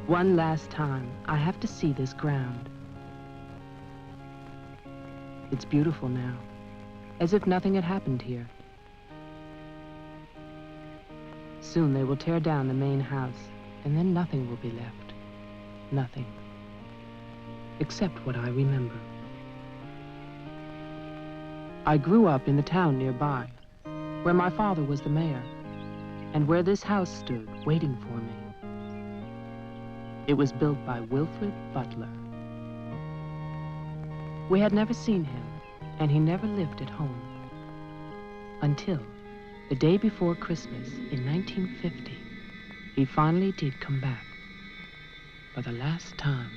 One last time, I have to see this ground. It's beautiful now, as if nothing had happened here. Soon they will tear down the main house, and then nothing will be left. Nothing. Except what I remember. I grew up in the town nearby, where my father was the mayor, and where this house stood, waiting for me. It was built by Wilfred Butler. We had never seen him, and he never lived at home. Until the day before Christmas in 1950, he finally did come back. For the last time.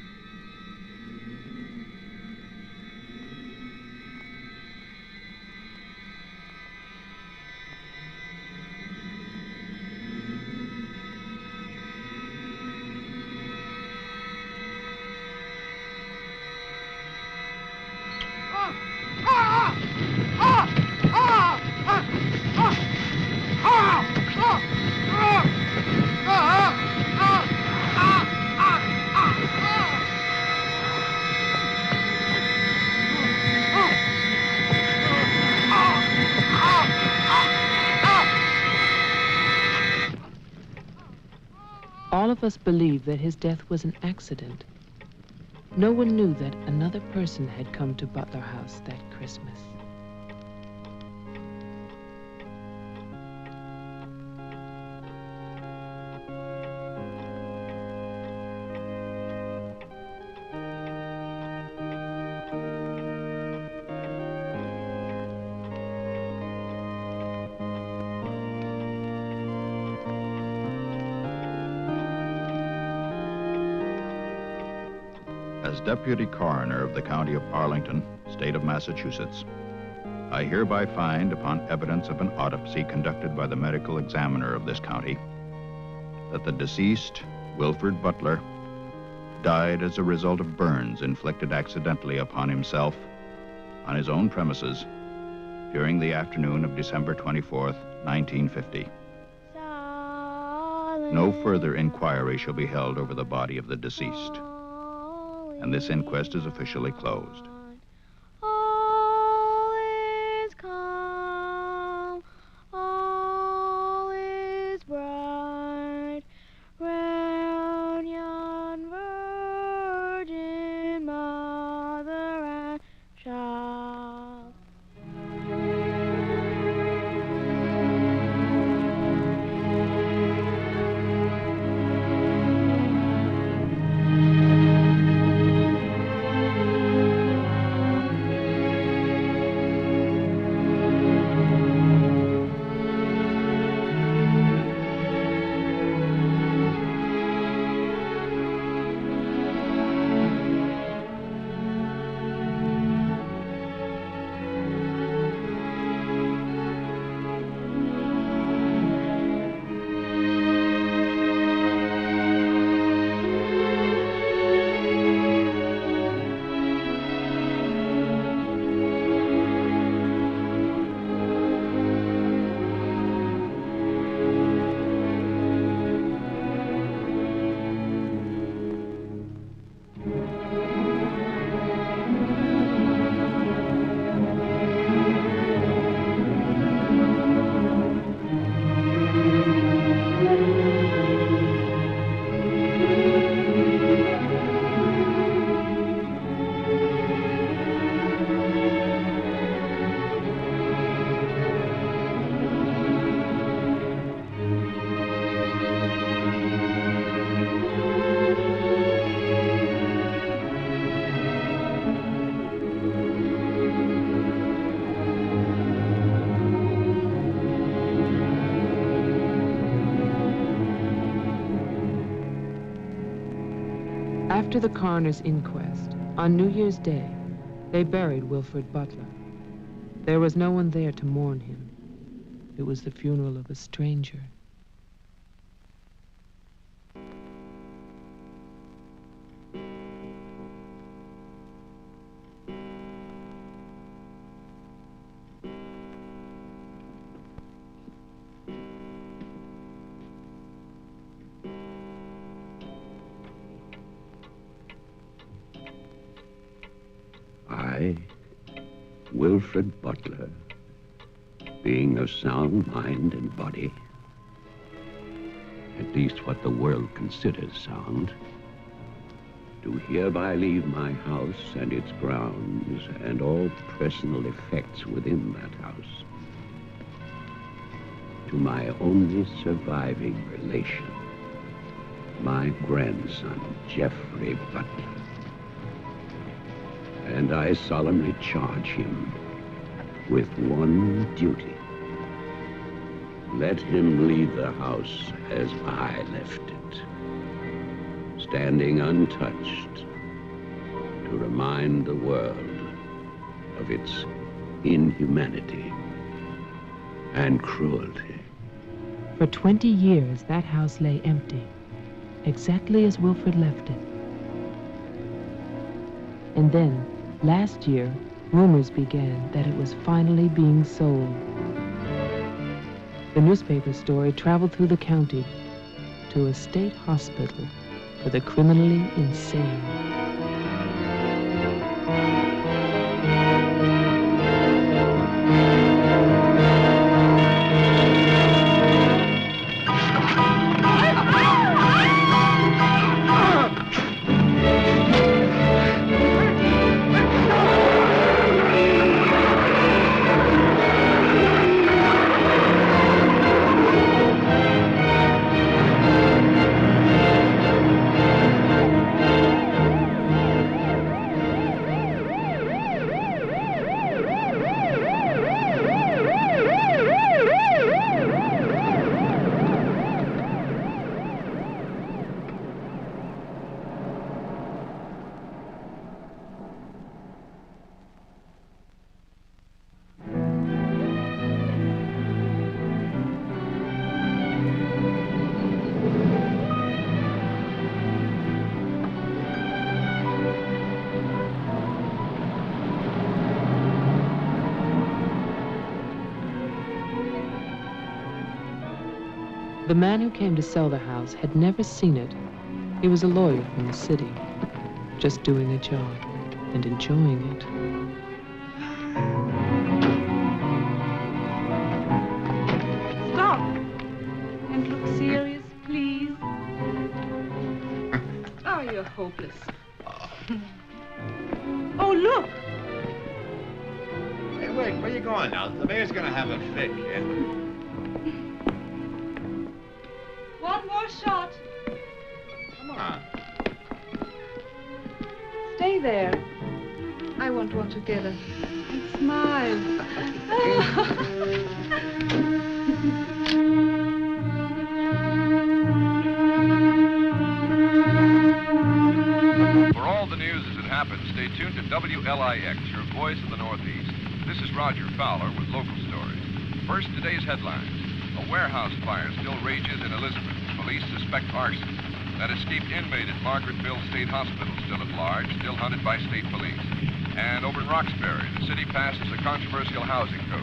All of us believed that his death was an accident. No one knew that another person had come to Butler House that Christmas. As Deputy Coroner of the County of Arlington, State of Massachusetts, I hereby find, upon evidence of an autopsy conducted by the medical examiner of this county, that the deceased, Wilfred Butler, died as a result of burns inflicted accidentally upon himself on his own premises during the afternoon of December 24th, 1950. No further inquiry shall be held over the body of the deceased, and this inquest is officially closed. All is calm, all is bright, round yon virgin mother and child. After the coroner's inquest, on New Year's Day, they buried Wilfred Butler. There was no one there to mourn him. It was the funeral of a stranger. Wilfred Butler, being of sound mind and body, at least what the world considers sound, do hereby leave my house and its grounds and all personal effects within that house to my only surviving relation, my grandson, Jeffrey Butler. And I solemnly charge him with one duty. Let him leave the house as I left it, standing untouched to remind the world of its inhumanity and cruelty. For 20 years, that house lay empty, exactly as Wilfred left it. And then, last year, rumors began that it was finally being sold. The newspaper story traveled through the county to a state hospital for the criminally insane. The man who came to sell the house had never seen it. He was a lawyer from the city, just doing a job and enjoying it. Stop and look serious, please. Oh, you're hopeless. Oh, look. Hey, wait, where you going now? The mayor's gonna have a fit, kid. One more shot. Come on. Stay there. I want one together. And smile. For all the news as it happens, stay tuned to WLIX, your voice of the Northeast. This is Roger Fowler with local stories. First, today's headlines. A warehouse fire still rages in Elizabeth. Police suspect arson. That escaped inmate at Margaretville State Hospital still at large, still hunted by state police. And over in Roxbury, the city passes a controversial housing code.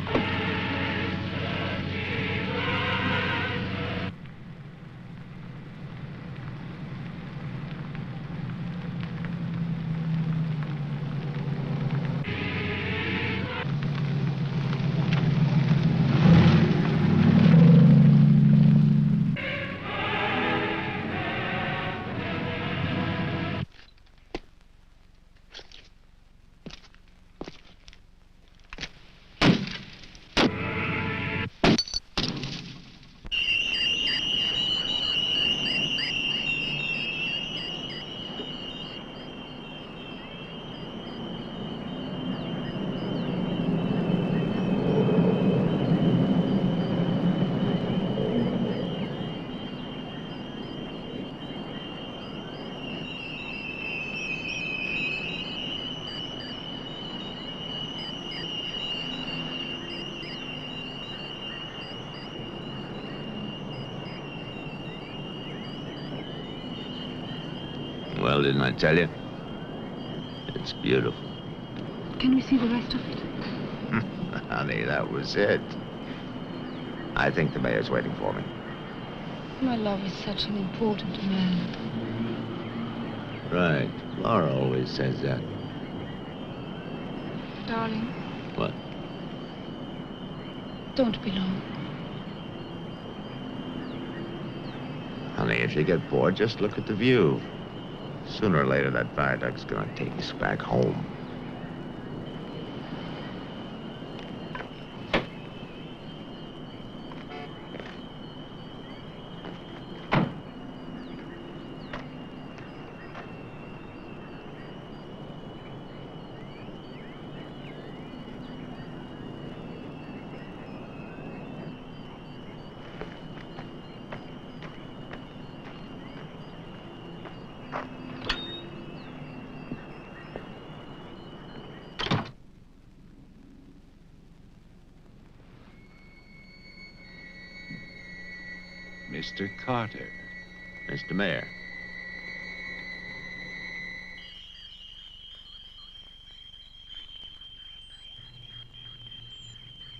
Well, didn't I tell you? It's beautiful. Can we see the rest of it? Honey, that was it. I think the mayor's waiting for me. My love is such an important man. Right. Laura always says that. Darling, What? Don't be long. Honey, if you get bored, just look at the view. Sooner or later, that viaduct's gonna take us back home. Mr. Carter. Mr. Mayor.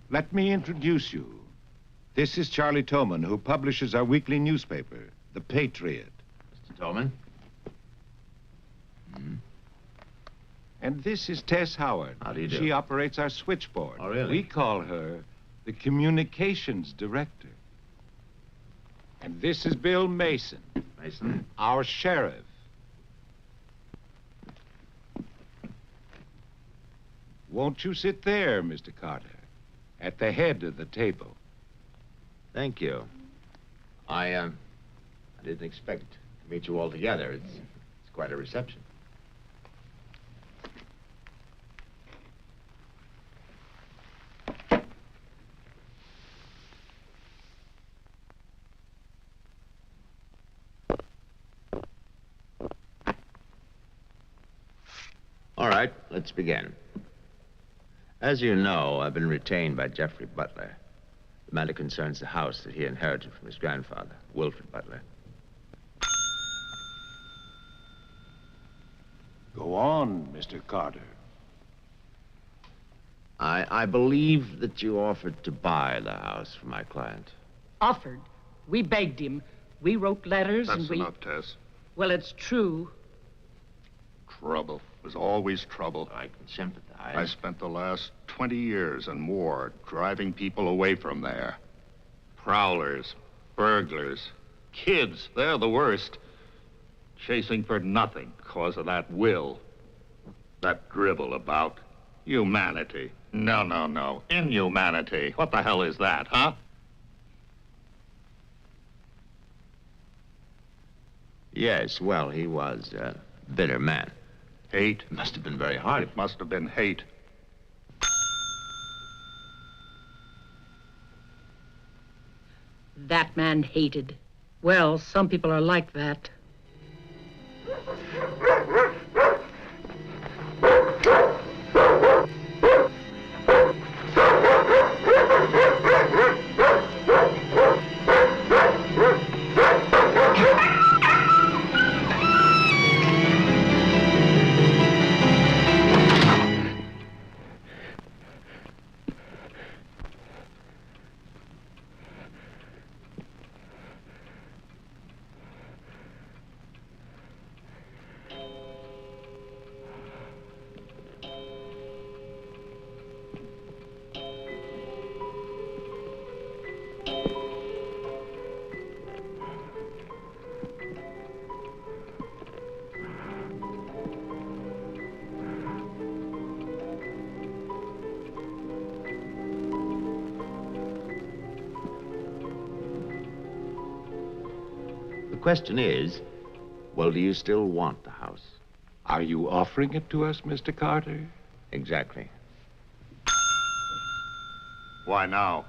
Let me introduce you. This is Charlie Toman, who publishes our weekly newspaper, The Patriot. Mr. Tolman. And this is Tess Howard. How do you do? She operates our switchboard. Oh, really? We call her the communications director. And this is Bill Mason. Mason. Our sheriff. Won't you sit there, Mr. Carter, at the head of the table? Thank you. I didn't expect to meet you all together. It's quite a reception. All right, let's begin. As you know, I've been retained by Jeffrey Butler. The matter concerns the house that he inherited from his grandfather, Wilfred Butler. Go on, Mr. Carter. I believe that you offered to buy the house for my client. Offered. We begged him. We wrote letters That's and we... enough, Tess. Well, it's true. Trouble. There's always trouble. I can sympathize. I spent the last 20 years and more driving people away from there. Prowlers, burglars, kids, they're the worst. Chasing for nothing because of that will. That drivel about humanity. No. Inhumanity. What the hell is that, huh? Yes, well, he was a bitter man. Hate. It must have been very hard. It must have been hate. That man hated. Well, some people are like that. The question is, well, do you still want the house? Are you offering it to us, Mr. Carter? Exactly. Why now?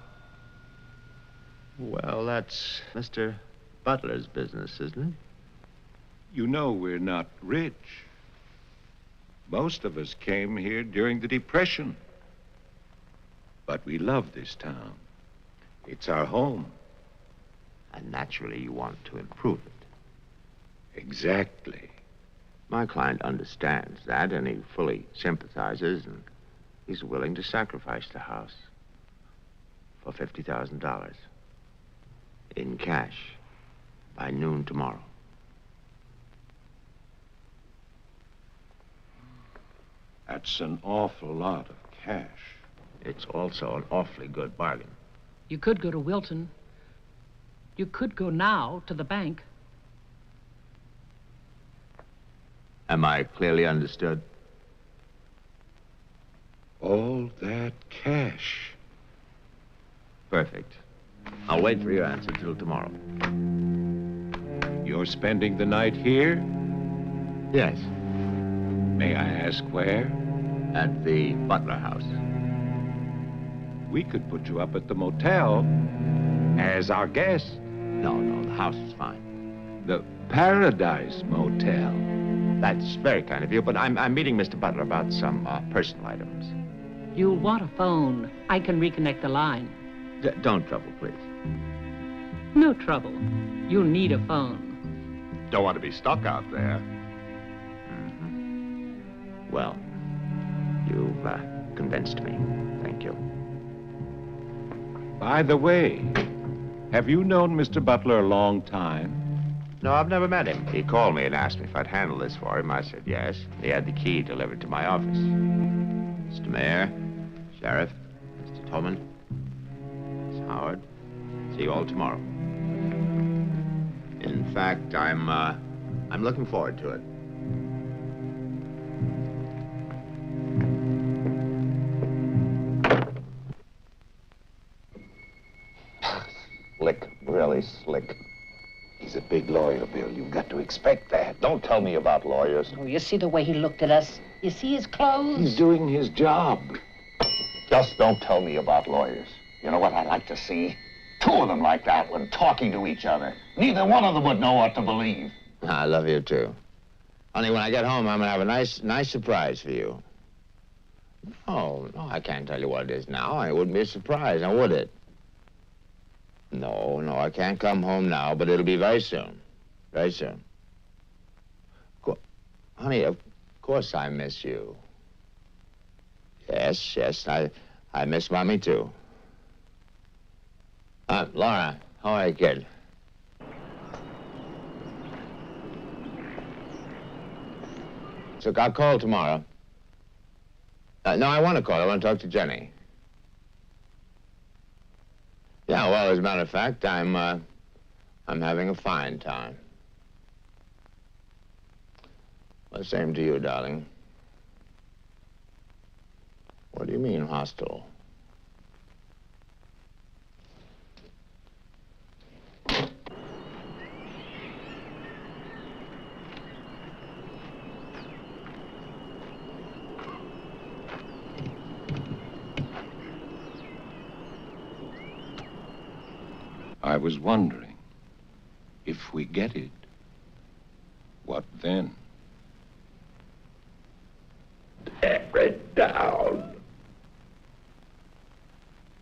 Well, that's Mr. Butler's business, isn't it? You know we're not rich. Most of us came here during the Depression. But we love this town. It's our home. And naturally, you want to improve it. Exactly. My client understands that, and he fully sympathizes, and he's willing to sacrifice the house for $50,000 in cash by noon tomorrow. That's an awful lot of cash. It's also an awfully good bargain. You could go to Wilton. You could go now to the bank. Am I clearly understood? All that cash. Perfect. I'll wait for your answer till tomorrow. You're spending the night here? Yes. May I ask where? At the Butler House. We could put you up at the motel as our guest. No, the house is fine. The Paradise Motel. That's very kind of you, but I'm meeting Mr. Butler about some personal items. You'll want a phone. I can reconnect the line. Don't trouble, please. No trouble. You'll need a phone. Don't want to be stuck out there. Well, you've convinced me. Thank you. By the way, have you known Mr. Butler a long time? No, I've never met him. He called me and asked me if I'd handle this for him. I said yes. He had the key delivered to my office. Mr. Mayor, Sheriff, Mr. Tolman, Miss Howard, see you all tomorrow. In fact, I'm looking forward to it. Slick, really slick. He's a big lawyer, Bill. You've got to expect that. Don't tell me about lawyers. Oh, you see the way he looked at us? You see his clothes? He's doing his job. Just don't tell me about lawyers. You know what I'd like to see? Two of them like that one talking to each other. Neither one of them would know what to believe. I love you, too. Honey, when I get home, I'm gonna have a nice surprise for you. No, I can't tell you what it is now. It wouldn't be a surprise, now would it? No, I can't come home now, but it'll be very soon. Very soon. Honey, of course I miss you. Yes, I miss Mommy, too. Laura, how are you, kid? So I'll call tomorrow. No, I want to call. I want to talk to Jenny. Yeah, well, as a matter of fact, I'm having a fine time. Well, same to you, darling. What do you mean, hostile? I was wondering, if we get it, what then? Tear it down.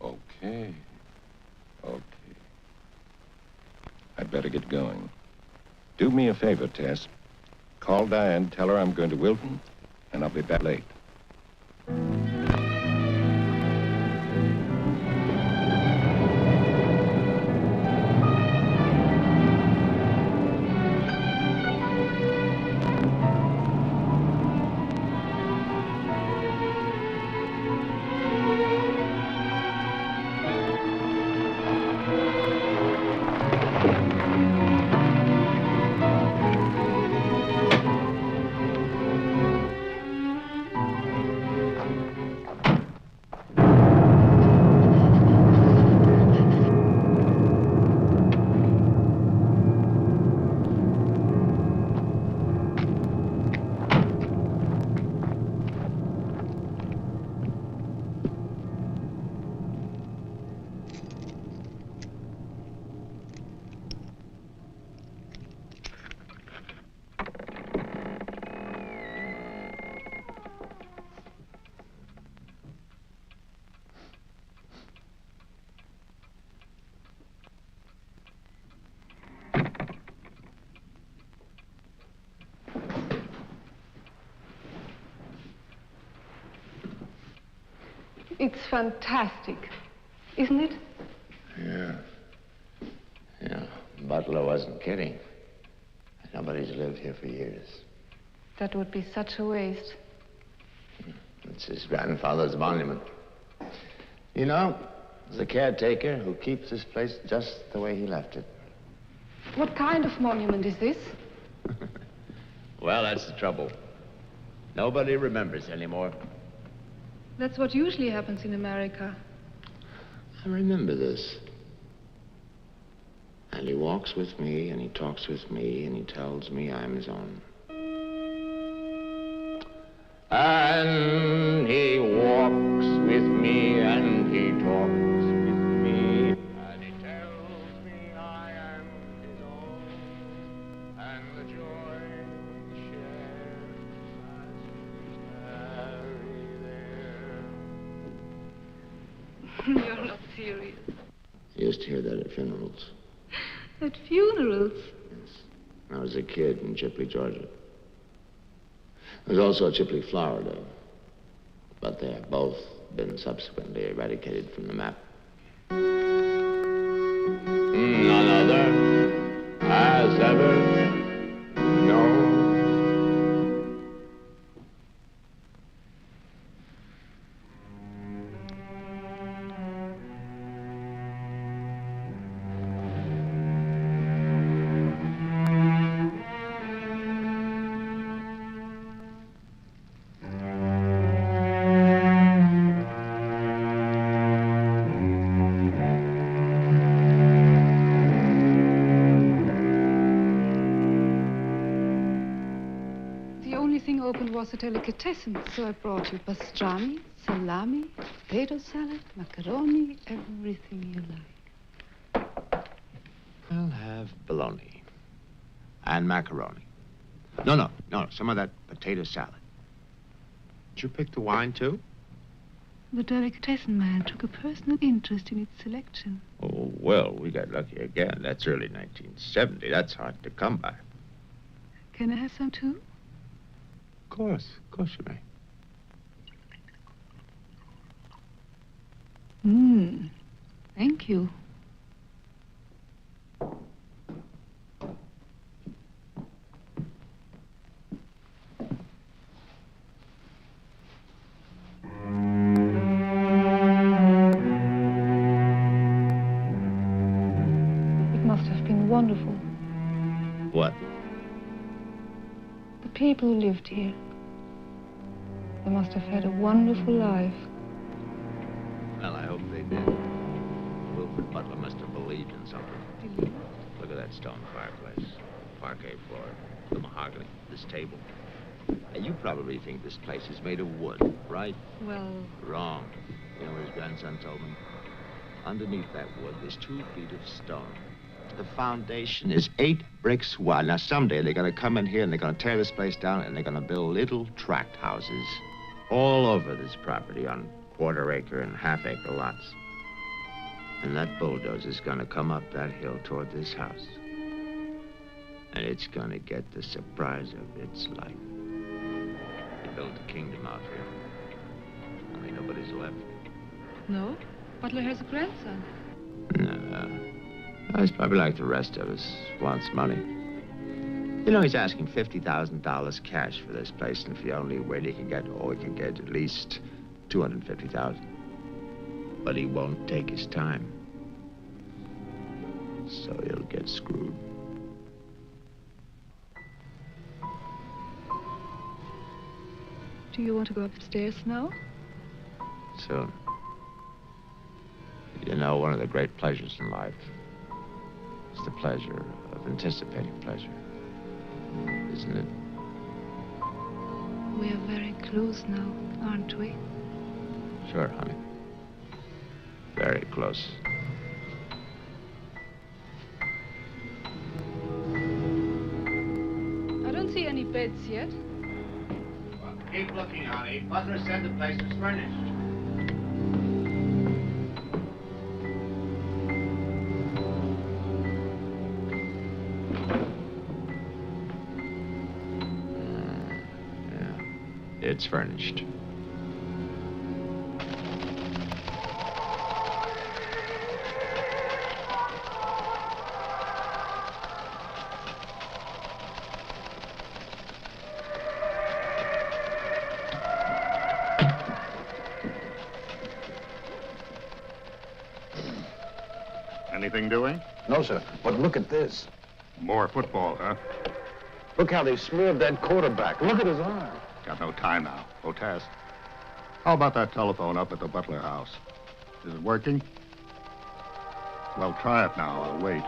Okay. I'd better get going. Do me a favor, Tess. Call Diane, tell her I'm going to Wilton, and I'll be back late. It's fantastic, isn't it? Yeah. Butler wasn't kidding. Nobody's lived here for years. That would be such a waste. It's his grandfather's monument. You know, There's a caretaker who keeps this place just the way he left it. What kind of monument is this? Well, that's the trouble. Nobody remembers anymore. That's what usually happens in America. I remember this. And he walks with me, and he talks with me, and he tells me I'm his own. And he walks with me, and he talks with me, and he tells me I am his own, and the joy we share as we tarry there. You're not serious. I used to hear that at funerals. At funerals? Yes. When I was a kid in Chipley, Georgia. There's also Chipley, Florida. But they have both been subsequently eradicated from the map. None other has ever known. Was a delicatessen, so I brought you pastrami, salami, potato salad, macaroni, everything you like. I'll have bologna and macaroni. No, some of that potato salad. Did you pick the wine, too? The delicatessen man took a personal interest in its selection. Oh, well, we got lucky again. That's early 1970. That's hard to come by. Can I have some, too? Of course you may. Thank you. It must have been wonderful. What? The people who lived here. They must have had a wonderful life. Well, I hope they did. Wilfred Butler must have believed in something. Look at that stone fireplace, parquet floor, the mahogany, this table. And you probably think this place is made of wood, right? Well... Wrong. You know what his grandson told me? Underneath that wood, there's 2 feet of stone. The foundation is 8 bricks wide. Now, someday they're going to come in here and they're going to tear this place down and they're going to build little tract houses all over this property on quarter-acre and half-acre lots. And that bulldozer's going to come up that hill toward this house. And it's going to get the surprise of its life. They built a kingdom out here. Only nobody's left. No? Butler has a grandson. No. He's probably like the rest of us, wants money. You know, he's asking $50,000 cash for this place, and if he only wait, he can get at least $250,000. But he won't take his time. So he'll get screwed. Do you want to go upstairs now? Soon. You know, one of the great pleasures in life is the pleasure of anticipating pleasure, isn't it? We are very close now, aren't we? Sure, honey. Very close. I don't see any beds yet. Well, keep looking, honey. Butler said the place was furnished. It's furnished. Anything doing? No, sir. But look at this. More football, huh? Look how they smeared that quarterback. Look at his arm. Got no time now. No test. How about that telephone up at the Butler house? Is it working? Well, try it now. I'll wait.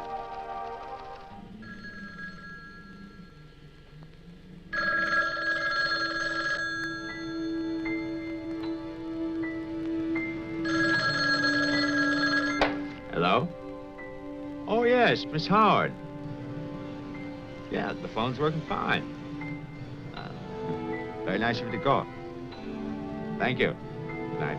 Hello? Oh, yes, Miss Howard. Yeah, the phone's working fine. Very nice of you to call. Thank you. Good night.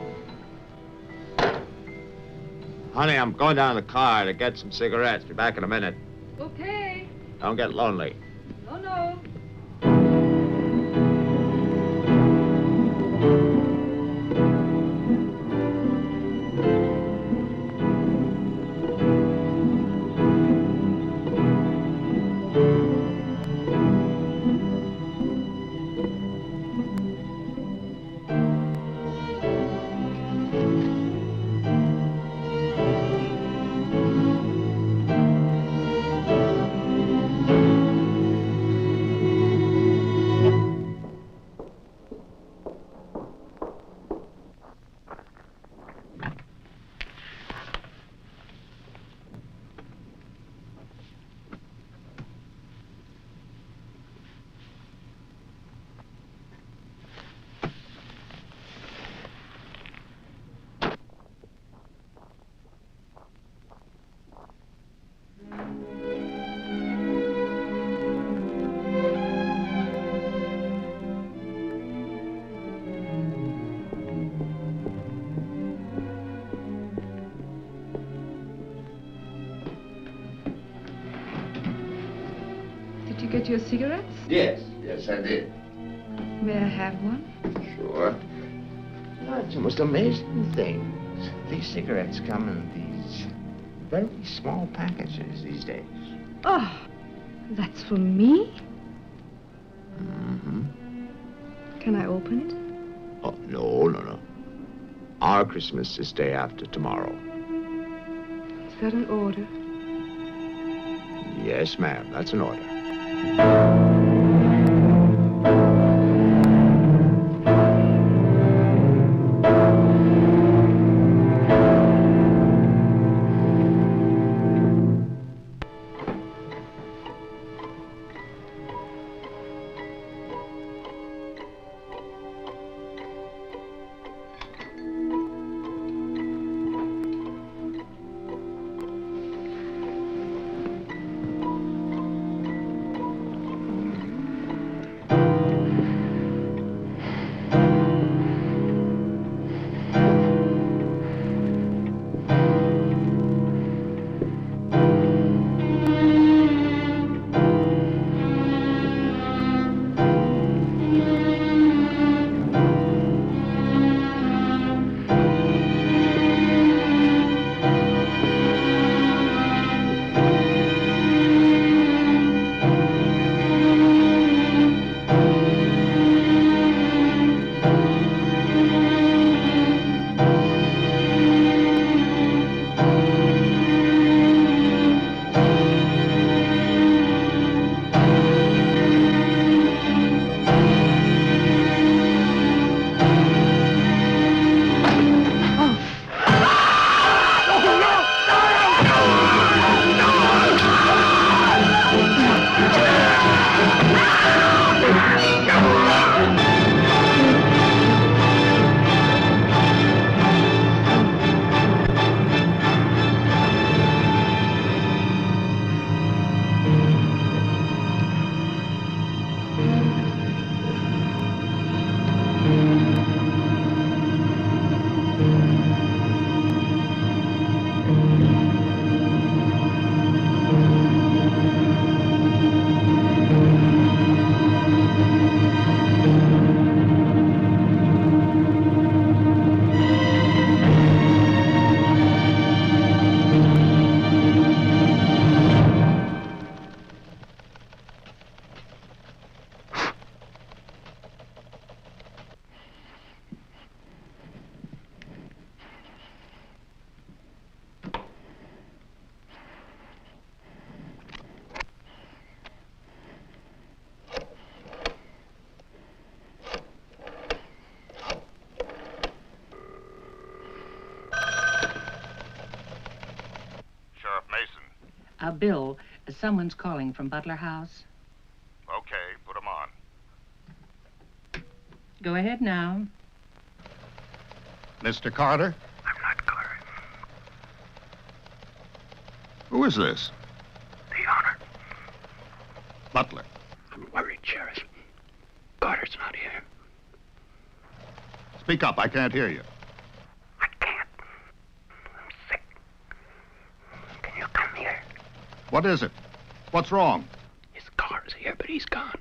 Honey, I'm going down to the car to get some cigarettes. Be back in a minute. Okay. Don't get lonely. No, no. Did you get your cigarettes? Yes, I did. May I have one? Sure. No, it's the most amazing things. These cigarettes come in these very small packages these days. Oh, that's for me? Mm-hmm. Can I open it? Oh, no. Our Christmas is day after tomorrow. Is that an order? Yes, ma'am, that's an order. Bill, someone's calling from Butler House. Okay, put him on. Go ahead now. Mr. Carter? I'm not Carter. Who is this? The owner. Butler. I'm worried, Sheriff. Carter's not here. Speak up, I can't hear you. I can't. I'm sick. Can you come here? What is it? What's wrong? His car's here, but he's gone.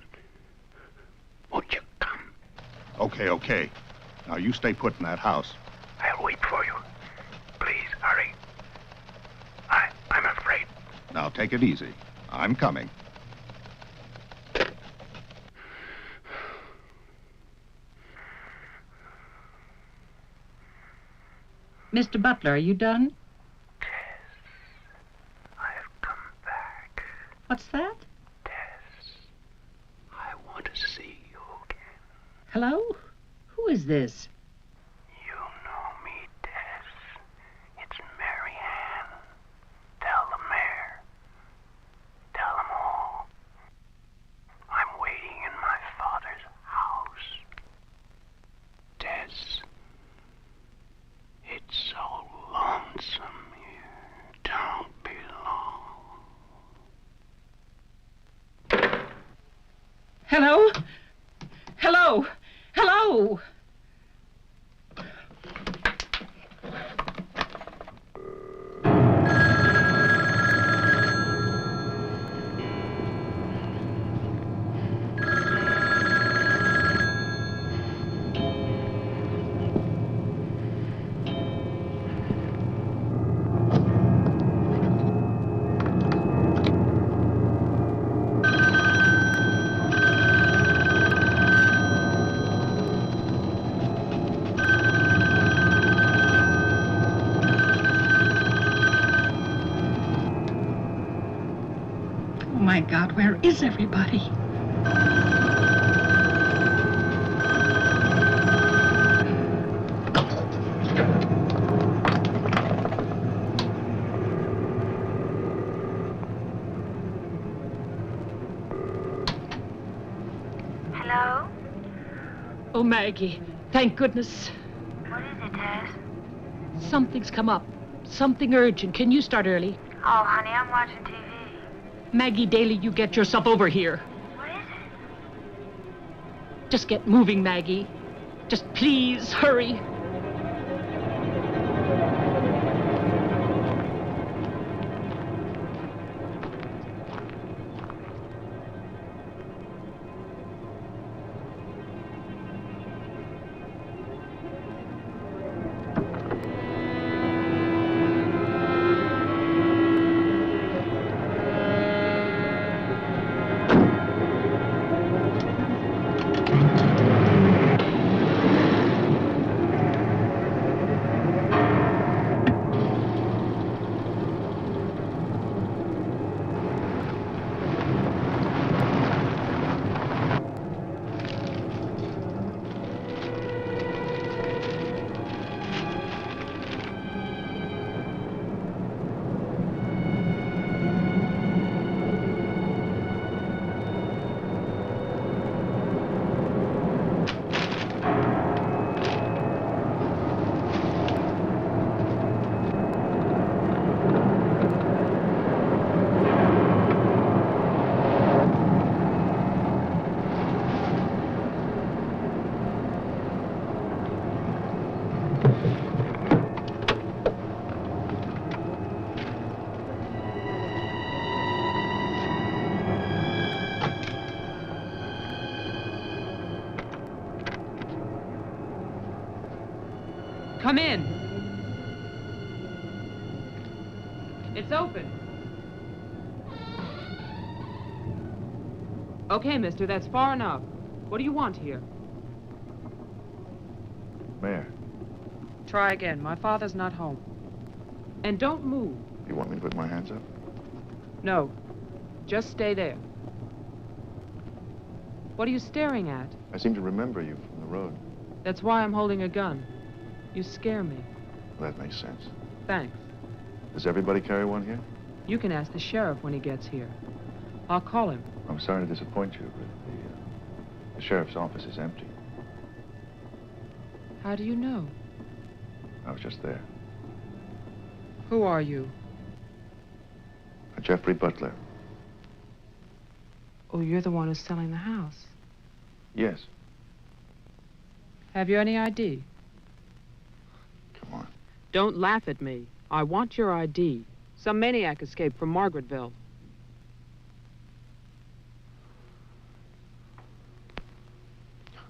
Won't you come? Okay. Now you stay put in that house. I'll wait for you. Please, hurry. I'm afraid. Now take it easy. I'm coming. Mr. Butler, are you done? Tess, I've come back. What's that? Tess, I want to see you again. Hello? Who is this? You know me, Tess. It's Mary Ann. Tell the mayor. Tell them all. I'm waiting in my father's house. Tess, it's so lonesome here. Don't be long. Hello? Hello? Hello? Oh my God, where is everybody? Hello? Oh, Maggie, thank goodness. What is it, Tess? Something's come up. Something urgent. Can you start early? Oh, honey, I'm watching TV. Maggie Daly, you get yourself over here. What is it? Just get moving, Maggie. Just please hurry. Come in. It's open. Okay, mister, that's far enough. What do you want here? Mayor, Try again. My father's not home. And don't move. you want me to put my hands up? No. Just stay there. What are you staring at? I seem to remember you from the road. That's why I'm holding a gun. You scare me. That makes sense. Thanks. Does everybody carry one here? You can ask the sheriff when he gets here. I'll call him. I'm sorry to disappoint you, but the sheriff's office is empty. How do you know? I was just there. Who are you? Jeffrey Butler. Oh, you're the one who's selling the house. Yes. Have you any ID? Come on. Don't laugh at me. I want your ID. Some maniac escaped from Margaretville.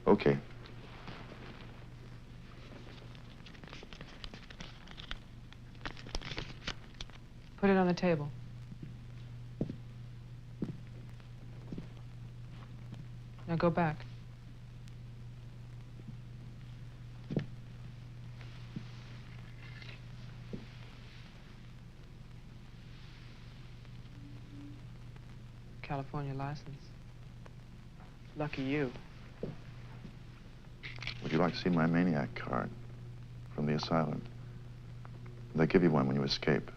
Okay. Put it on the table. Now go back. California license. Lucky you. Would you like to see my maniac card from the asylum? They give you one when you escape.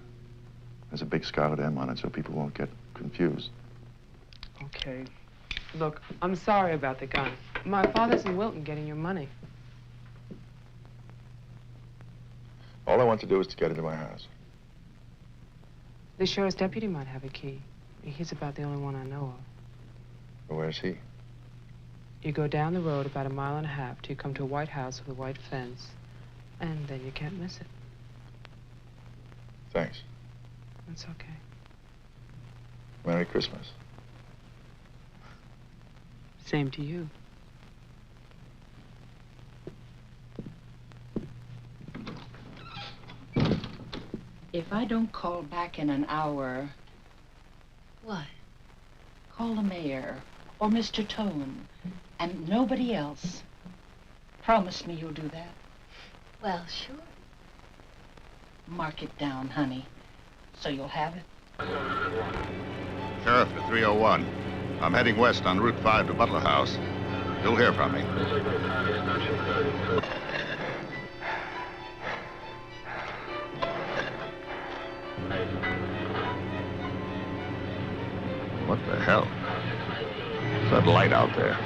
There's a big scarlet M on it so people won't get confused. Okay. Look, I'm sorry about the gun. My father's in Wilton getting your money. All I want to do is to get into my house. The sheriff's deputy might have a key. He's about the only one I know of. Well, where's he? You go down the road about 1.5 miles till you come to a white house with a white fence, and then you can't miss it. Thanks. That's okay. Merry Christmas. Same to you. If I don't call back in an hour... What? Call the mayor or Mr. Tone and nobody else. Promise me you'll do that. Well, sure. Mark it down, honey, so you'll have it. Sheriff to 301. I'm heading west on Route 5 to Butler House. You'll hear from me. What the hell? What's that light out there?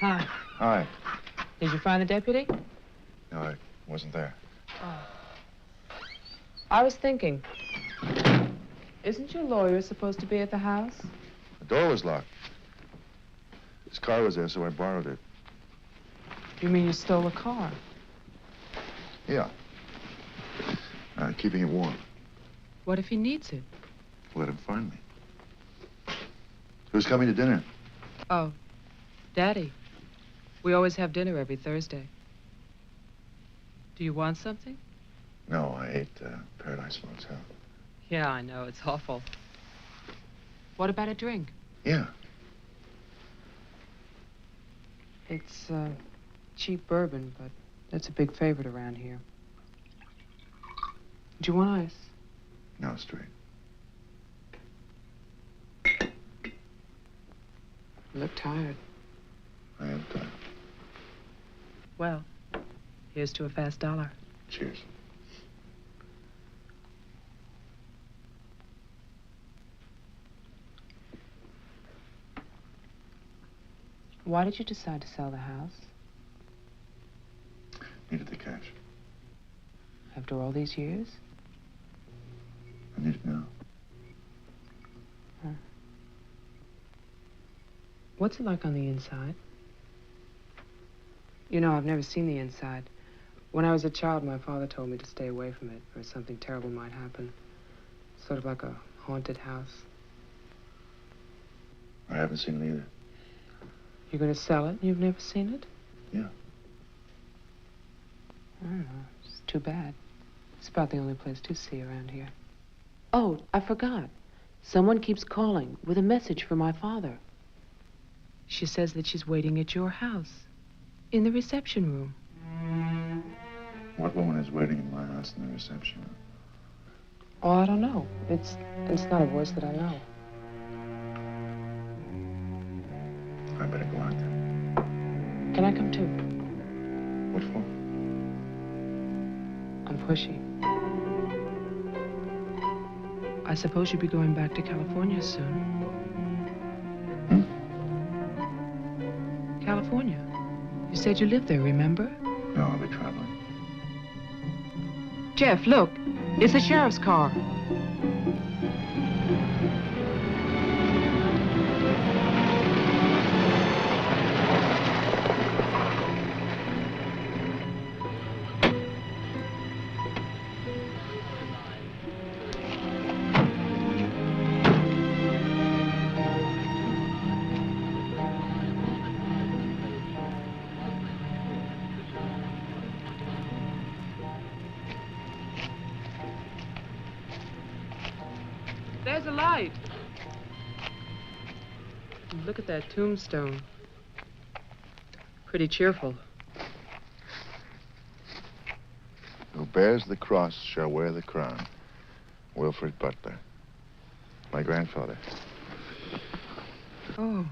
Hi. Hi. Did you find the deputy? No, I wasn't there. Oh. I was thinking, isn't your lawyer supposed to be at the house? The door was locked. His car was there, so I borrowed it. You mean you stole a car? Yeah. Keeping it warm. What if he needs it? Let him find me. Who's coming to dinner? Oh, Daddy. We always have dinner every Thursday. Do you want something? No, I ate Paradise Motel. Yeah, I know. It's awful. What about a drink? Yeah. It's cheap bourbon, but that's a big favorite around here. Do you want ice? No, straight. You look tired. I am tired. Well, here's to a fast dollar. Cheers. Why did you decide to sell the house? Needed the cash. After all these years? I need it now. Huh. What's it like on the inside? You know, I've never seen the inside. When I was a child, my father told me to stay away from it, or something terrible might happen. Sort of like a haunted house. I haven't seen it either. You're going to sell it? You've never seen it? Yeah. I don't know. It's too bad. It's about the only place to see around here. Oh, I forgot. Someone keeps calling with a message for my father. She says that she's waiting at your house, in the reception room. What woman is waiting in my house in the reception room? Oh, I don't know. It's not a voice that I know. I better go out there. Can I come too? What for? I'm pushy. I suppose you'll be going back to California soon. California? You said you lived there, remember? No, I'll be traveling. Jeff, look. It's the sheriff's car. There's a light. Look at that tombstone. Pretty cheerful. Who bears the cross shall wear the crown. Wilfred Butler. My grandfather. Oh.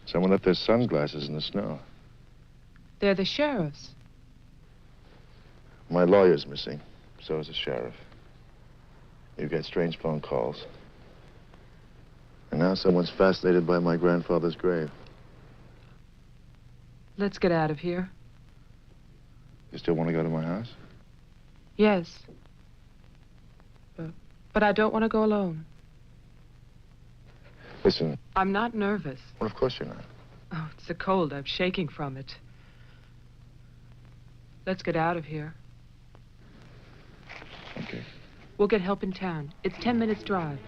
Someone left their sunglasses in the snow. They're the sheriff's. My lawyer's missing. So is the sheriff. You get strange phone calls. And now someone's fascinated by my grandfather's grave. Let's get out of here. You still want to go to my house? Yes. But I don't want to go alone. Listen. I'm not nervous. Well, of course you're not. Oh, it's the cold. I'm shaking from it. Let's get out of here. Okay. We'll get help in town. It's 10 minutes drive.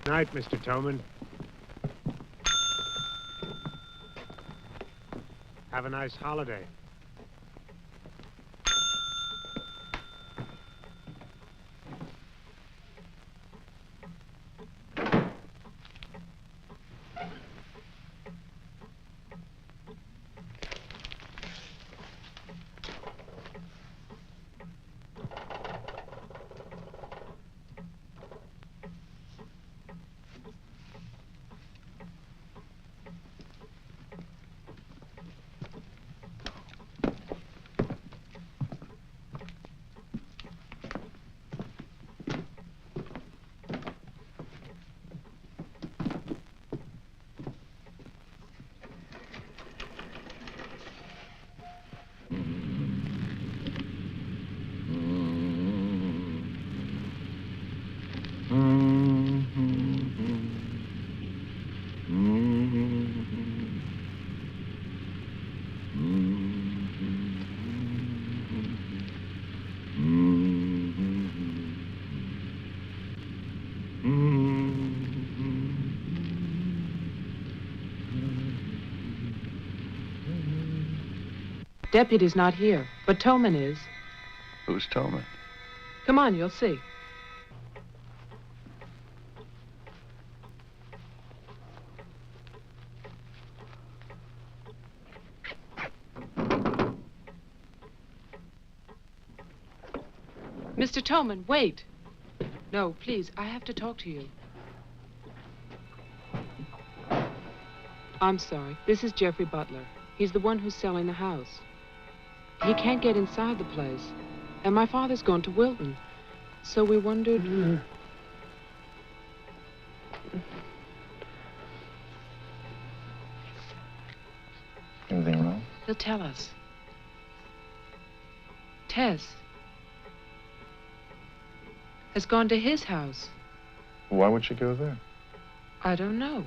Night, Mr. Toman. Have a nice holiday. Deputy's not here, but Toman is. Who's Toman? Come on, you'll see. Mr. Toman, wait. No, please, I have to talk to you. I'm sorry. This is Jeffrey Butler. He's the one who's selling the house. He can't get inside the place. And my father's gone to Wilton. So we wondered... Anything wrong? He'll tell us. Tess has gone to his house. Why would she go there? I don't know.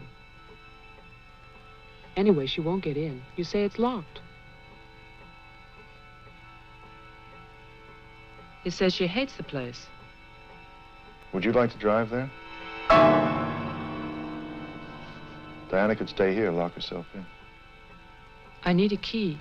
Anyway, she won't get in. You say it's locked. He says she hates the place. Would you like to drive there? Diana could stay here, lock herself in. I need a key.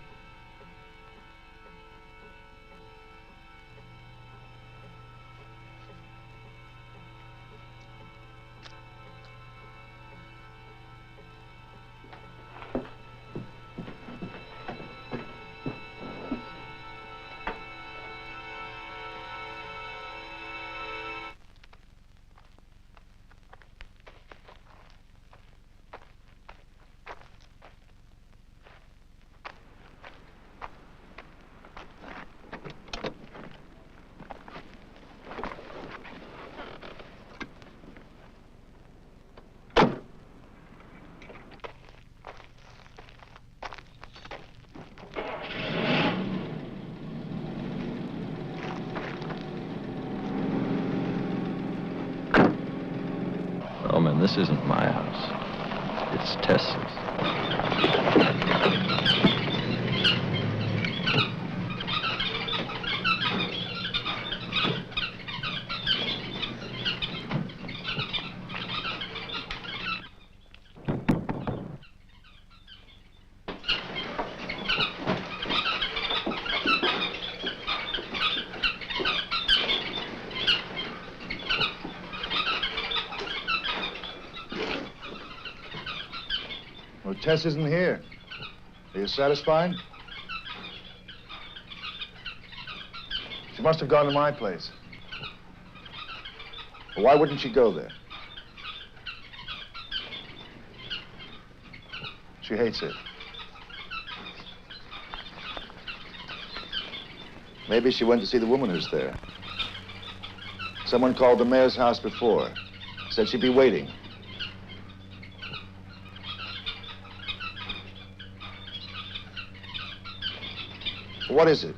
Oh, man, this isn't my house. It's Tess's. Well, Tess isn't here. Are you satisfied? She must have gone to my place. Well, why wouldn't she go there? She hates it. Maybe she went to see the woman who's there. Someone called the mayor's house before. Said she'd be waiting. What is it?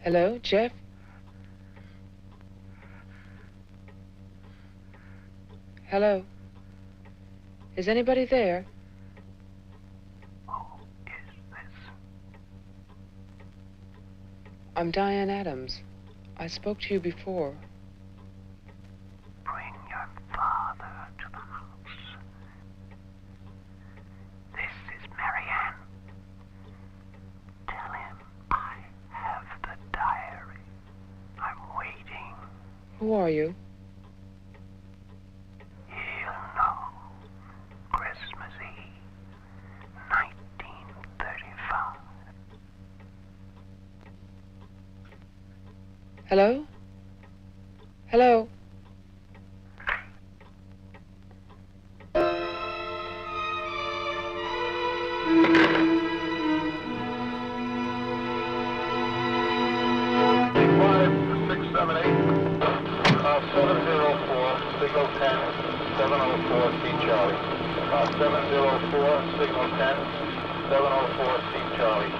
Hello, Jeff? Hello? Is anybody there? Who is this? I'm Diane Adams. I spoke to you before. Bring your father to the house. This is Marianne. Tell him I have the diary. I'm waiting. Who are you? He'll know. Christmas Eve, 1935. Hello? Hello? 704, C Charlie. 704, signal 10, 704, C Charlie.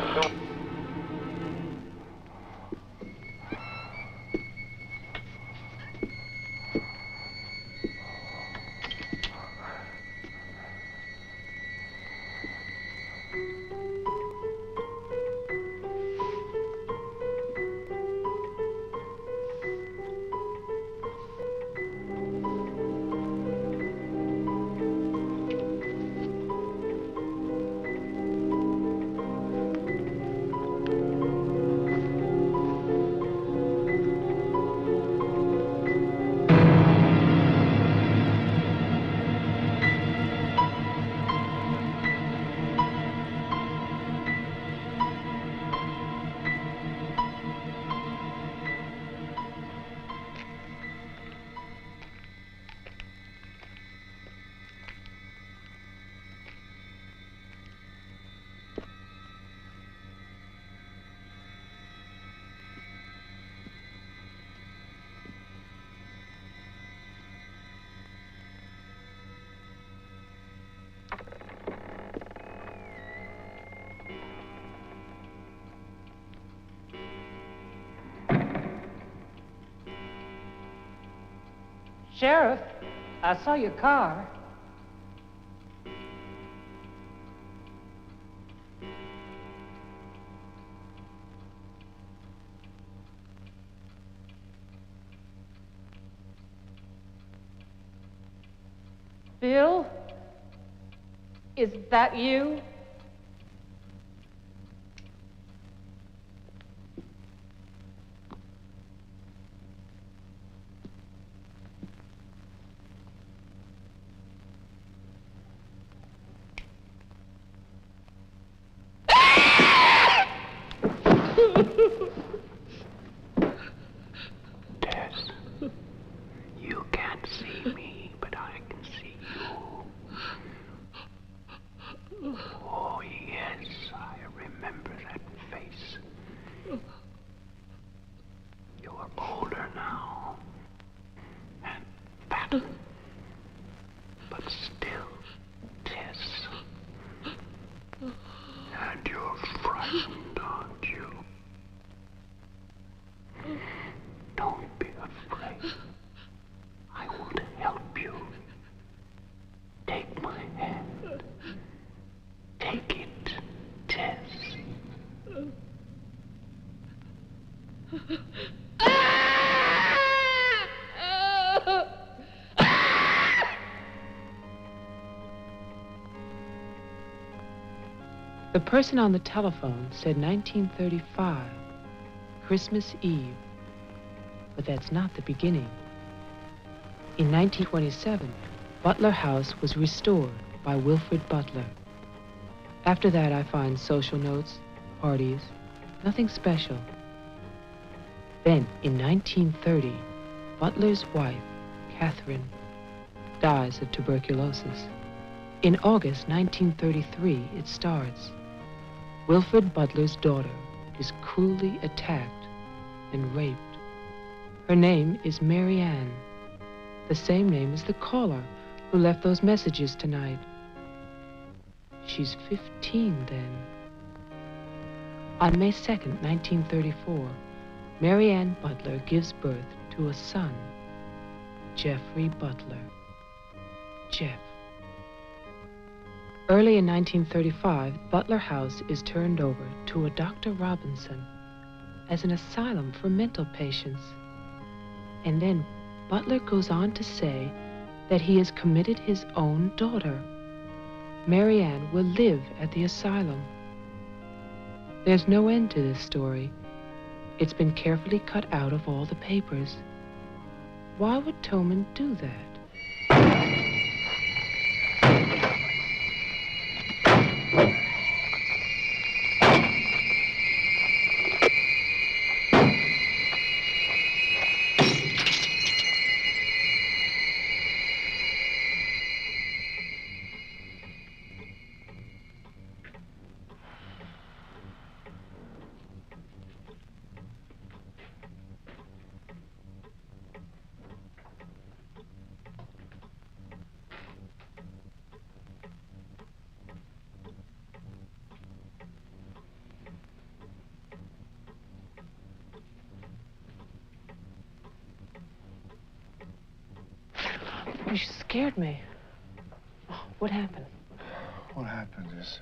Sheriff, I saw your car. Bill? Is that you? Tess, you can't see me, but I can see you. Oh, yes, I remember that face. You're older now, and fatter, but still, Tess. And you're frightened, aren't you? Don't be afraid. I want to help you. Take my hand. Take it, Tess. The person on the telephone said 1935, Christmas Eve. But that's not the beginning. In 1927, Butler House was restored by Wilfred Butler. After that, I find social notes, parties, nothing special. Then, in 1930, Butler's wife, Catherine, dies of tuberculosis. In August 1933, it starts. Wilfred Butler's daughter is cruelly attacked and raped. Her name is Mary Ann, the same name as the caller who left those messages tonight. She's 15 then. On May 2nd, 1934, Mary Ann Butler gives birth to a son, Jeffrey Butler. Jeff. Early in 1935, Butler House is turned over to a Dr. Robinson as an asylum for mental patients. And then Butler goes on to say that he has committed his own daughter. Mary Ann will live at the asylum. There's no end to this story. It's been carefully cut out of all the papers. Why would Toman do that? You scared me. Oh, what happened? What happened is,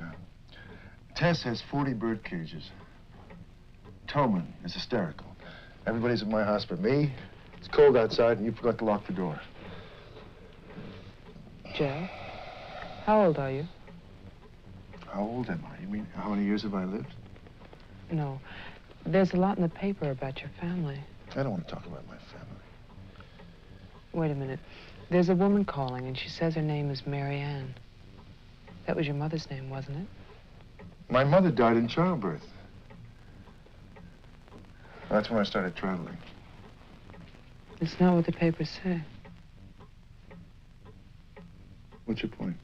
Tess has 40 bird cages. Toman is hysterical. Everybody's at my house but me. It's cold outside and you forgot to lock the door. Joe, how old are you? How old am I? You mean, how many years have I lived? No. There's a lot in the paper about your family. I don't want to talk about my family. Wait a minute. There's a woman calling, and she says her name is Mary Ann. That was your mother's name, wasn't it? My mother died in childbirth. That's when I started traveling. It's not what the papers say. What's your point?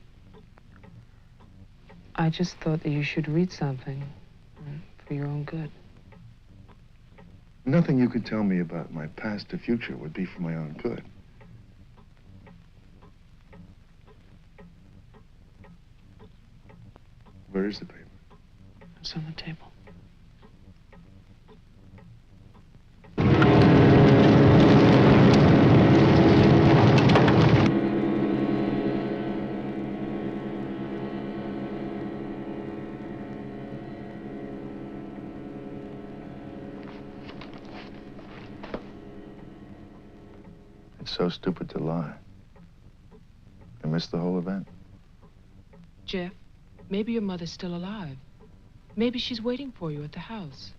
I just thought that you should read something for your own good. Nothing you could tell me about my past or future would be for my own good. Where is the paper? It's on the table. It's so stupid to lie. I missed the whole event. Jeff, maybe your mother's still alive. Maybe she's waiting for you at the house.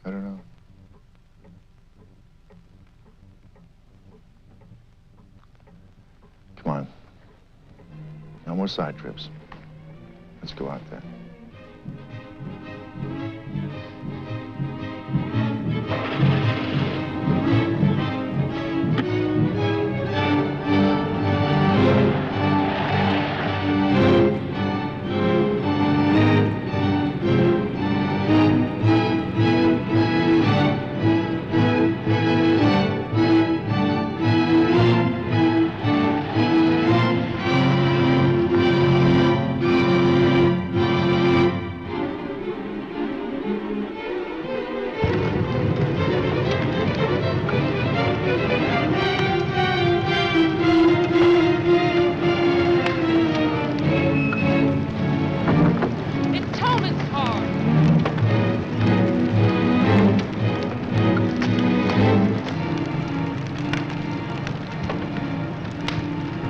I don't know. Come on. No more side trips. Let's go out there.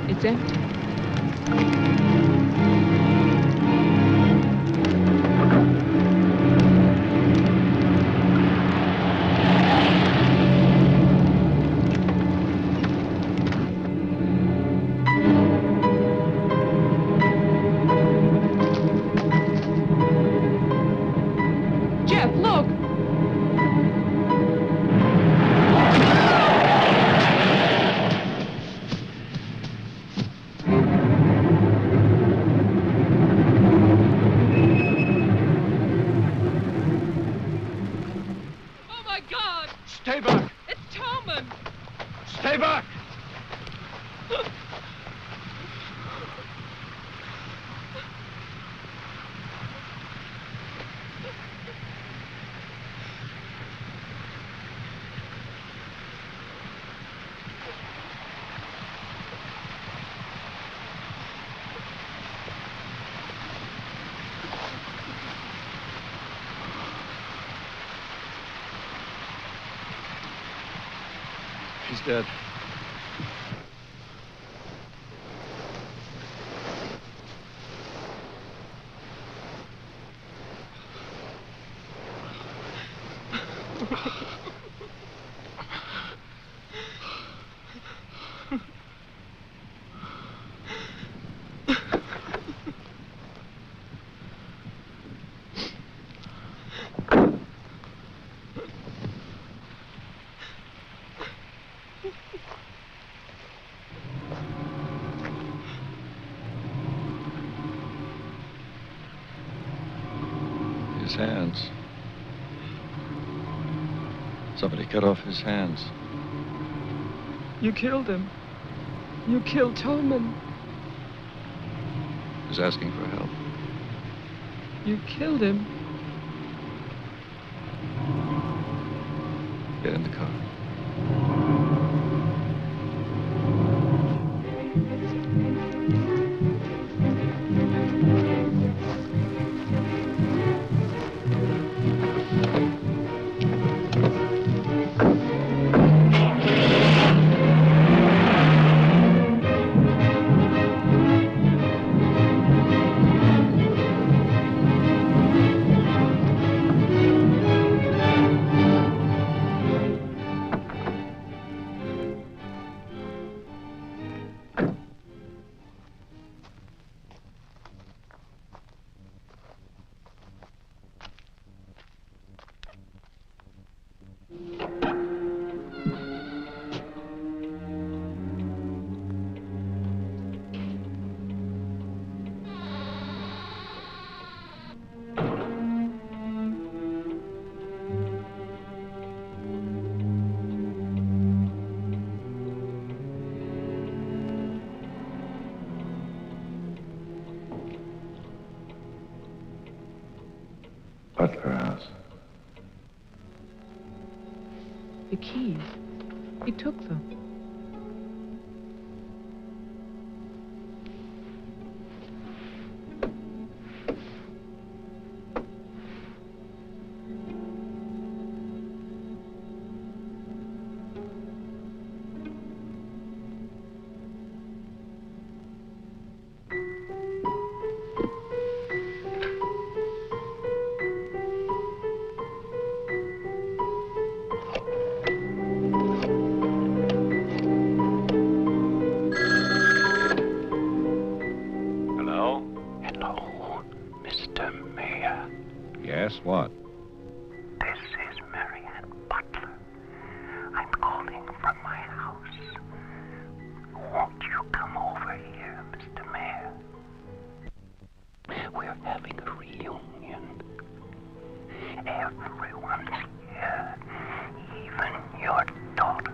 It's empty. Jeff, look! Stay back! It's Toman! Stay back! He's dead. His hands. Somebody cut off his hands. You killed him. You killed Toman. He's asking for help. You killed him. Get in the car. left their house. The keys. He took them. Yes, what? This is Marianne Butler. I'm calling from my house. Won't you come over here, Mr. Mayor? We're having a reunion. Everyone's here, even your daughter.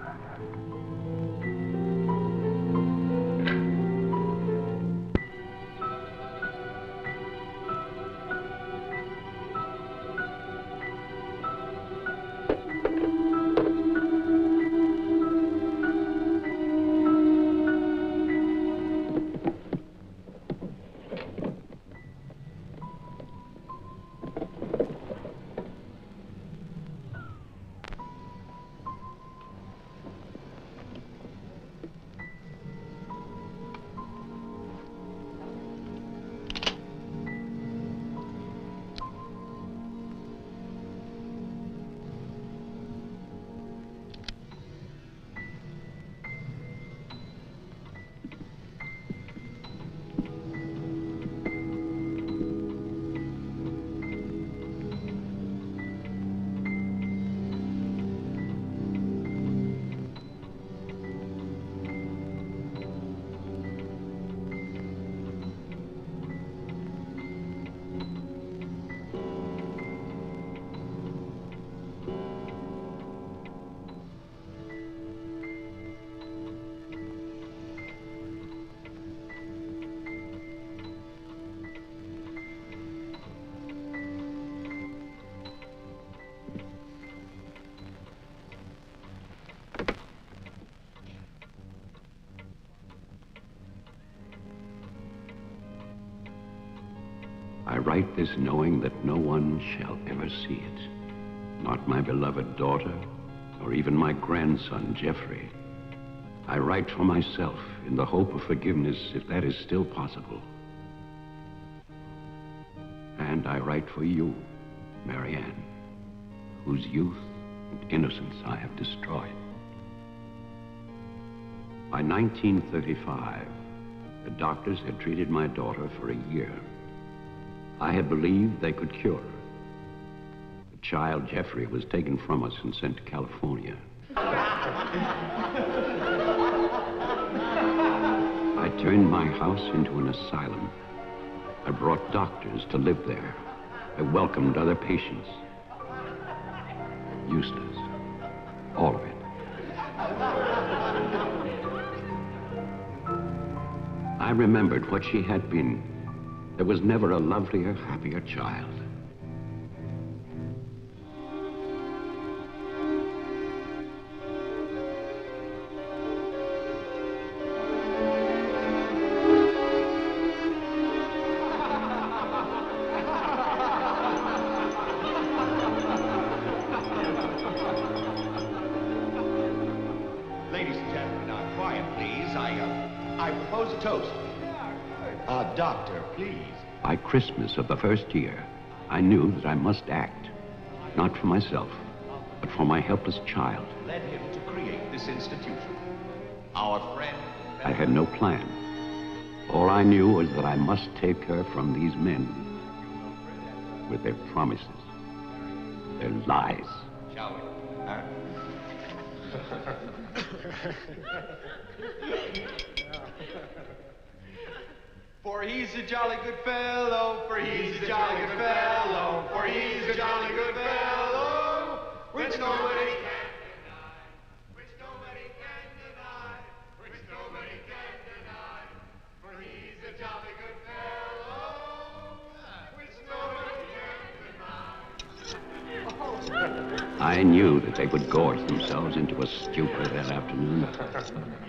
I write this knowing that no one shall ever see it. Not my beloved daughter, or even my grandson, Jeffrey. I write for myself in the hope of forgiveness, if that is still possible. And I write for you, Marianne, whose youth and innocence I have destroyed. By 1935, the doctors had treated my daughter for a year. I had believed they could cure her. The child, Jeffrey, was taken from us and sent to California. I turned my house into an asylum. I brought doctors to live there. I welcomed other patients. Useless. All of it. I remembered what she had been. There was never a lovelier, happier child. Ladies and gentlemen, now quiet, please. I propose a toast. Doctor, please. By Christmas of the first year, I knew that I must act, not for myself, but for my helpless child. Led him to create this institution. Our friend... I had no plan. All I knew was that I must take her from these men with their promises, their lies. Shall we? For he's a jolly good fellow, for he's a jolly good fellow, for he's a jolly good fellow, which nobody can deny, which nobody can deny, which nobody can deny, for he's a jolly good fellow, which nobody can deny. I knew that they would gorge themselves into a stupor that afternoon.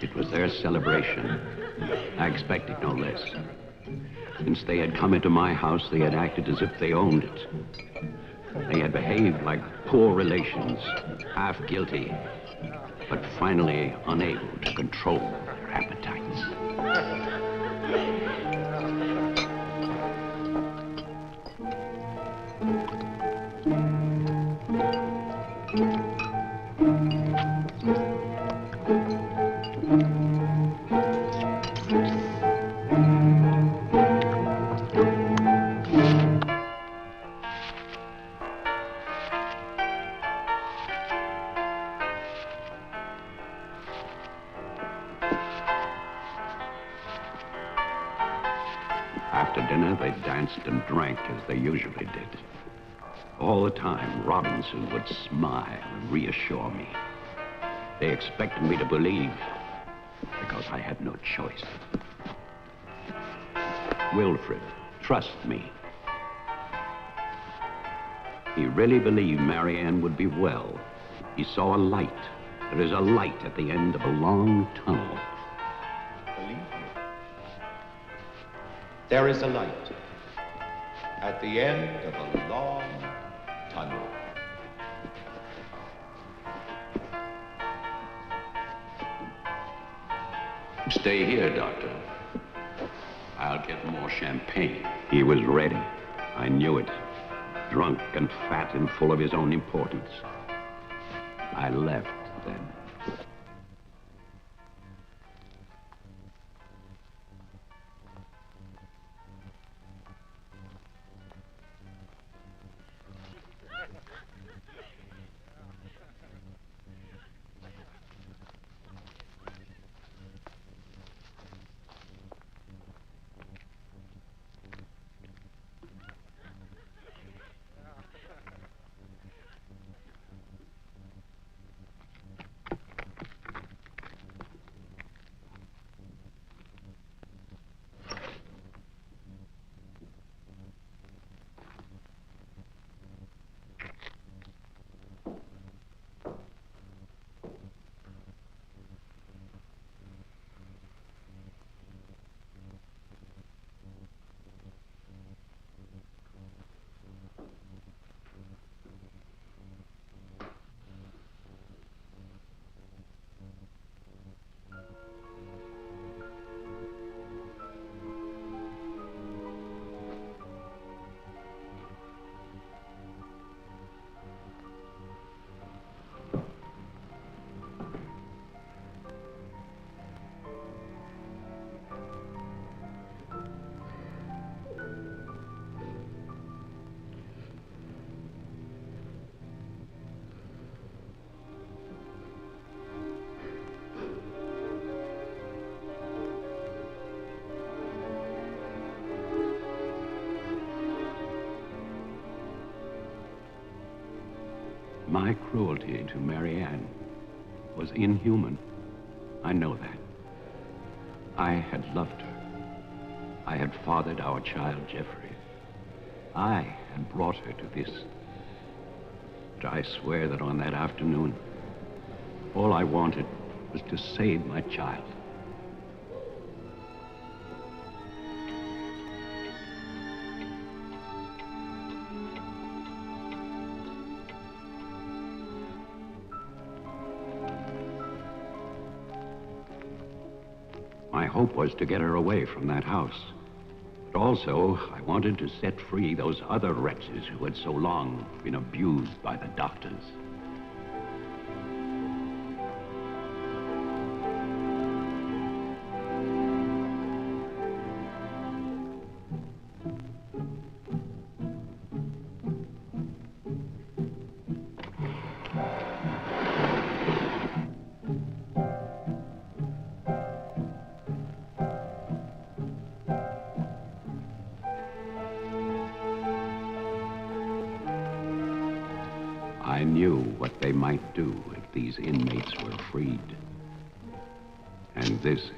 It was their celebration. I expected no less. Since they had come into my house, they had acted as if they owned it. They had behaved like poor relations, half guilty, but finally unable to control their appetites. After dinner, they danced and drank as they usually did. All the time, Robinson would smile and reassure me. They expected me to believe, because I had no choice. Wilfred, trust me. He really believed Marianne would be well. He saw a light. There is a light at the end of a long tunnel. Believe me. There is a light at the end of a long tunnel. Stay here, Doctor. I'll get more champagne. He was ready. I knew it. Drunk and fat and full of his own importance. I left then. My cruelty to Marianne was inhuman. I know that. I had loved her. I had fathered our child, Jeffrey. I had brought her to this. But I swear that on that afternoon, all I wanted was to save my child. My hope was to get her away from that house. But also, I wanted to set free those other wretches who had so long been abused by the doctors. I knew what they might do if these inmates were freed. And this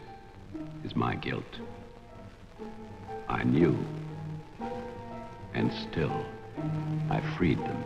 is my guilt. I knew, and still I freed them.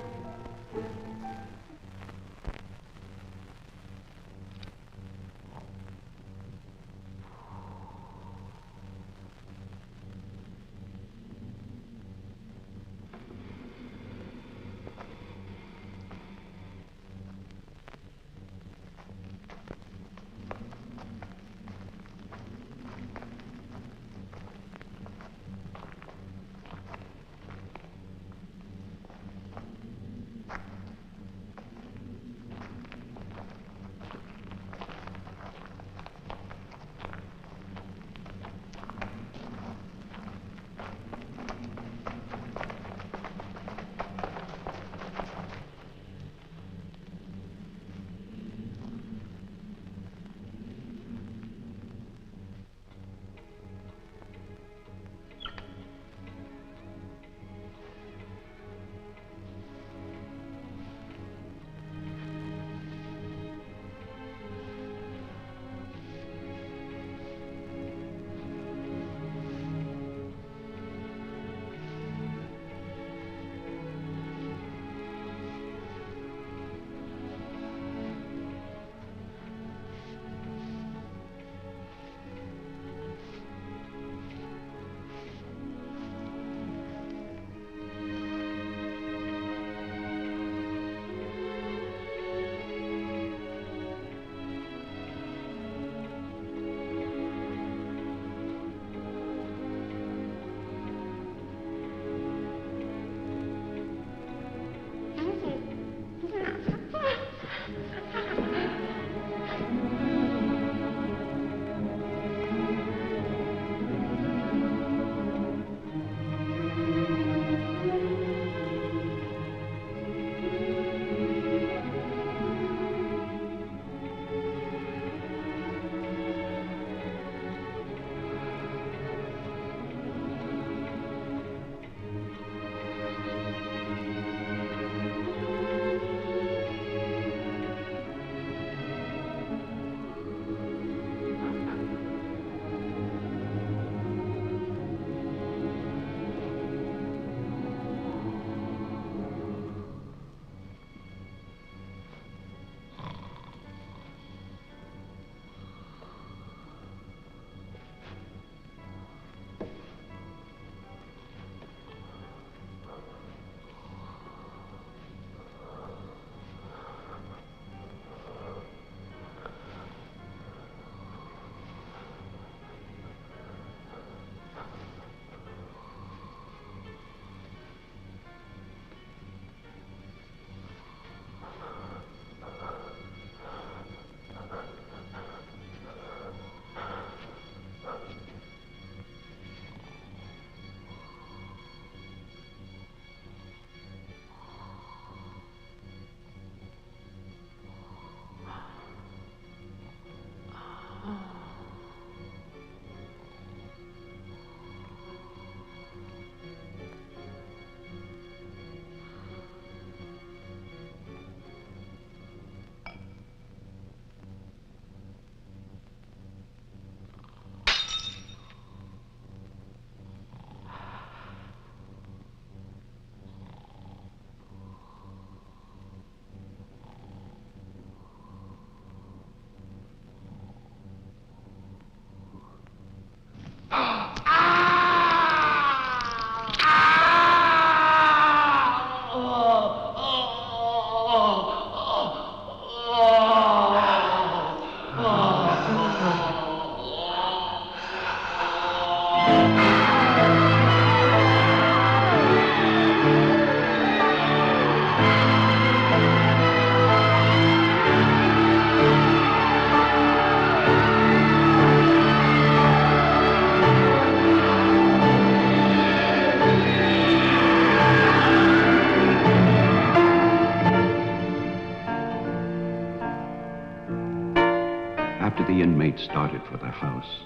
After the inmates started for the house,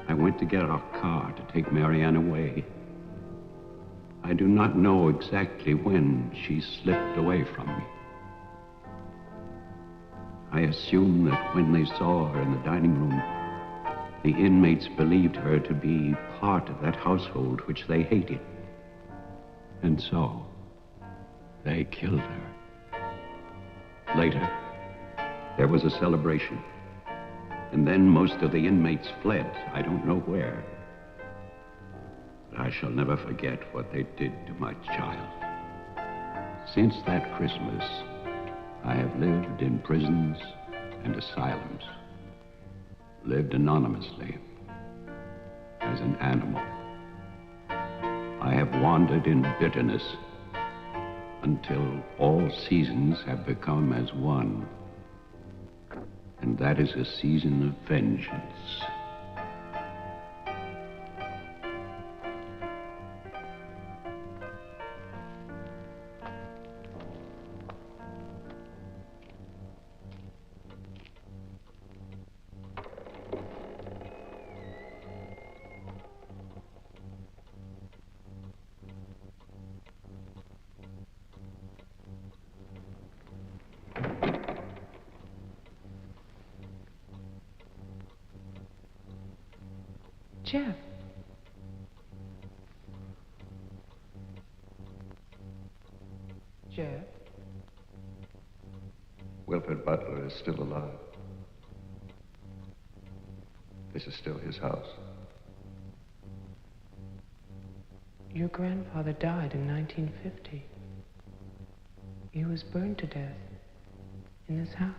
I went to get our car to take Marianne away. I do not know exactly when she slipped away from me. I assume that when they saw her in the dining room, the inmates believed her to be part of that household which they hated. And so, they killed her. Later, there was a celebration. And then most of the inmates fled. I don't know where. But I shall never forget what they did to my child. Since that Christmas, I have lived in prisons and asylums. Lived anonymously, as an animal. I have wandered in bitterness until all seasons have become as one. And that is a season of vengeance. Jeff. Jeff. Wilfred Butler is still alive. This is still his house. Your grandfather died in 1950. He was burned to death in this house.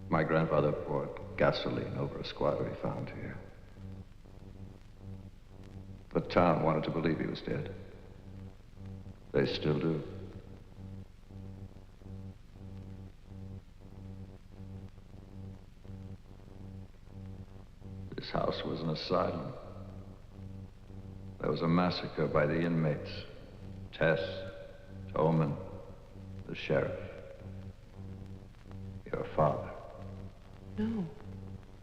My grandfather poured gasoline over a squatter he found here. The town wanted to believe he was dead. They still do. This house was an asylum. There was a massacre by the inmates. Tess, Toman, the sheriff. Your father. No.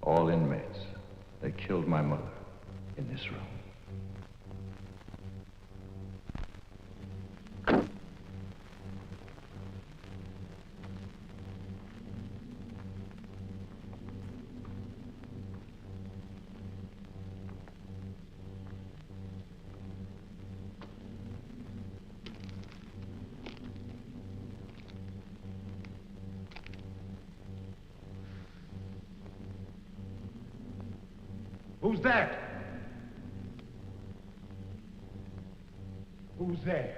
All inmates. They killed my mother in this room. Who's that? Who's there?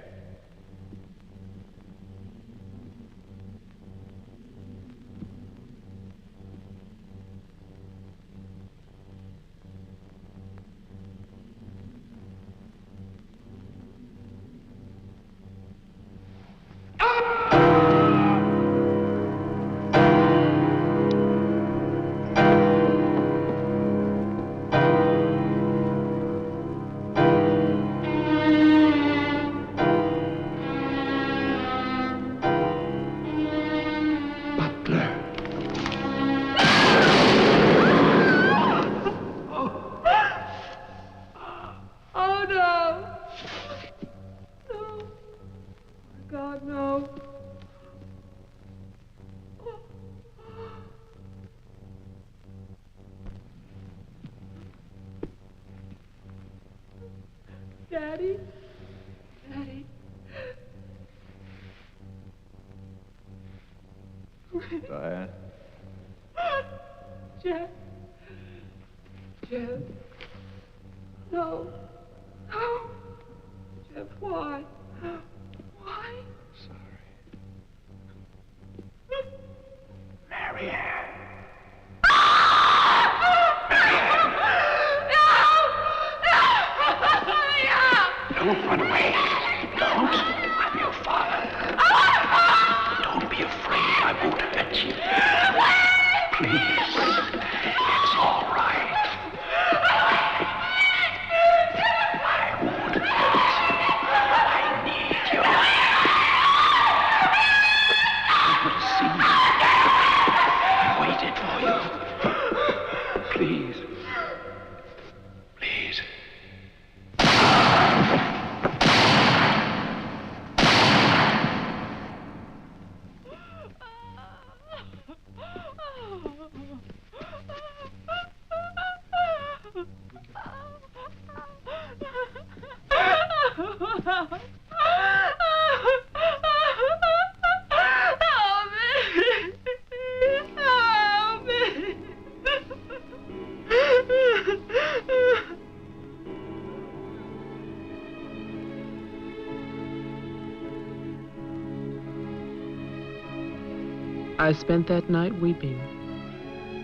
Daddy? Daddy? Diane? Jeff? Jeff? No. No. Jeff, why? Why? Sorry. Marianne. Don't run away. Don't. I'm your father. Don't be afraid. I won't hurt you. Please. It's all right. I won't hurt you. I I spent that night weeping.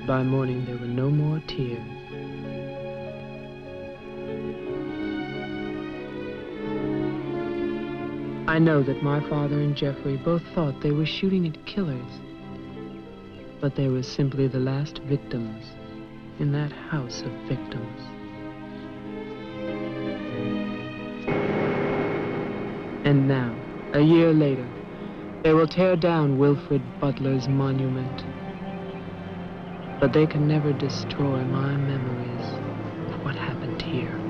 By morning, there were no more tears. I know that my father and Jeffrey both thought they were shooting at killers, but they were simply the last victims in that house of victims. And now, a year later, they will tear down Wilfred Butler's monument. But they can never destroy my memories of what happened here.